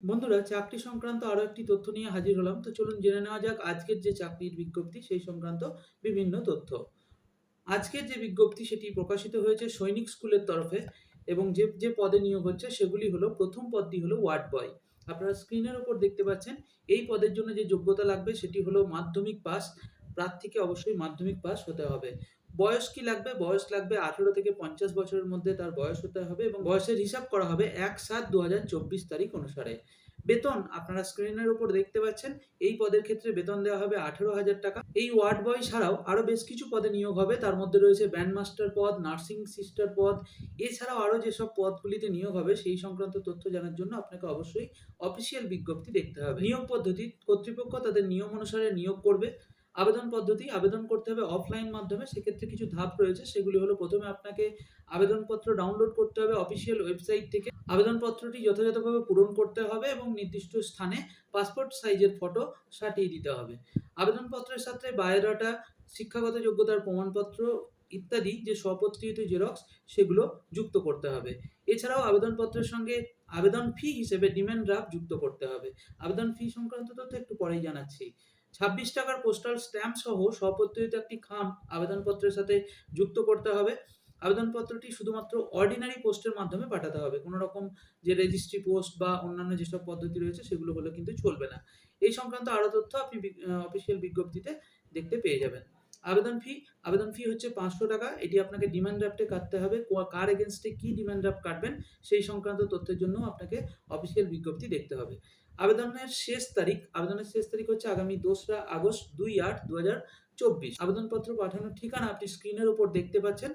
বন্ধুরা, চাকরি সংক্রান্ত আরো একটি তথ্য নিয়ে হাজির হলাম। তো চলুন জেনে নেওয়া যাক আজকের যে চাকরির বিজ্ঞপ্তি সেই সংক্রান্ত বিভিন্ন তথ্য। আজকের যে বিজ্ঞপ্তি সেটি প্রকাশিত হয়েছে সৈনিক স্কুলের তরফে এবং যে পদে নিয়োগ হচ্ছে সেগুলি হলো, প্রথম পদটি হলো ওয়ার্ড বয়। আপনারা স্ক্রিনের উপর দেখতে পাচ্ছেন এই পদের জন্য যে যোগ্যতা লাগবে সেটি হলো মাধ্যমিক পাস। প্রার্থীকে অবশ্যই মাধ্যমিক পাস হতে হবে। বয়স কি লাগবে? বয়স লাগবে 18 থেকে 50 বছরের মধ্যে তার বয়স হতে হবে এবং বয়সের হিসাব করা হবে 1/7/2024 তারিখ অনুসারে। বেতন আপনারা স্ক্রিনের উপর দেখতে পাচ্ছেন। এই পদের ক্ষেত্রে বেতন দেওয়া হবে 18,000 টাকা। এই ওয়ার্ড বয় ছাড়াও আরো বেশ কিছু পদে নিয়োগ হবে। তার মধ্যে রয়েছে ব্যান্ড মাস্টার পদ, নার্সিং সিস্টার পদ। এছাড়াও আরো যেসব পদগুলিতে নিয়োগ হবে সেই সংক্রান্ত তথ্য জানার জন্য আপনাকে অবশ্যই অফিসিয়াল বিজ্ঞপ্তি দেখতে হবে। নিয়োগ পদ্ধতি: কর্তৃপক্ষ তাদের নিয়ম অনুসারে নিয়োগ করবে। আবেদন পদ্ধতি: আবেদন করতে হবে অফলাইন মাধ্যমে। সেক্ষেত্রে কিছু ধাপ রয়েছে, সেগুলি হলো, প্রথমে আপনাকে আবেদনপত্র ডাউনলোড করতে হবে অফিসিয়াল ওয়েবসাইট থেকে। আবেদনপত্রটি যথাযথভাবে পূরণ করতে হবে এবং নির্দিষ্ট স্থানে পাসপোর্ট সাইজের ফটো সাটিয়ে দিতে হবে। আবেদনপত্রের সাথে বায়োডাটা, শিক্ষাগত যোগ্যতার প্রমাণপত্র ইত্যাদি যে স্বপত্রিত জেরক্স সেগুলো যুক্ত করতে হবে। এছাড়াও আবেদনপত্রের সঙ্গে আবেদন ফি হিসেবে ডিমান্ড ড্রাফট যুক্ত করতে হবে। আবেদন ফি সংক্রান্ত তথ্য একটু পরেই জানাচ্ছি। 26 টাকার পোস্টাল স্ট্যাম্প সহ স্বপত্রিত একটি খাম আবেদনপত্রের সাথে যুক্ত করতে হবে। আবেদনপত্রটি শুধুমাত্র অর্ডিনারি পোস্টের মাধ্যমে পাঠাতে হবে। কোনো রকম যে রেজিস্ট্রি পোস্ট বা অন্যান্য যেসব পদ্ধতি রয়েছে সেগুলো হলে কিন্তু চলবে না। এই সংক্রান্ত আরো তথ্য আপনি অফিসিয়াল বিজ্ঞপ্তিতে দেখতে পেয়ে যাবেন। আবেদন ফি: আবেদন ফি হচ্ছে 500 টাকা। এটি আপনাকে ডিমান্ড ড্রাফটে কাটতে হবে। কার এগেইনস্টে কি ডিমান্ড ড্রাফট কাটবেন সেই সংক্রান্ত তথ্যের জন্য আপনাকে অফিসিয়াল বিজ্ঞপ্তি দেখতে হবে। আবেদনের শেষ তারিখ হচ্ছে আগামী 2রা আগস্ট 2/8/2024। আবেদনপত্র পাঠানোর ঠিকানা আপনি স্ক্রিনের উপর দেখতে পাচ্ছেন।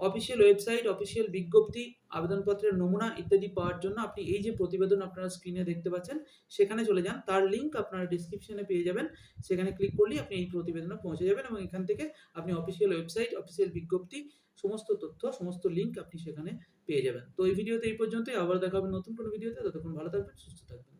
অফিসিয়াল ওয়েবসাইট, অফিসিয়াল বিজ্ঞপ্তি, আবেদনপত্রের নমুনা ইত্যাদি পাওয়ার জন্য আপনি এই যে প্রতিবেদন আপনারা স্ক্রিনে দেখতে পাচ্ছেন সেখানে চলে যান। তার লিঙ্ক আপনারা ডেসক্রিপশনে পেয়ে যাবেন। সেখানে ক্লিক করলেই আপনি এই প্রতিবেদনে পৌঁছে যাবেন এবং এখান থেকে আপনি অফিসিয়াল ওয়েবসাইট, অফিসিয়াল বিজ্ঞপ্তি, সমস্ত তথ্য, সমস্ত লিঙ্ক আপনি সেখানে পেয়ে যাবেন। তো এই ভিডিওতে এই পর্যন্তই। আবার দেখা হবে নতুন কোনো ভিডিওতে। ততক্ষণ ভালো থাকবেন, সুস্থ থাকবেন।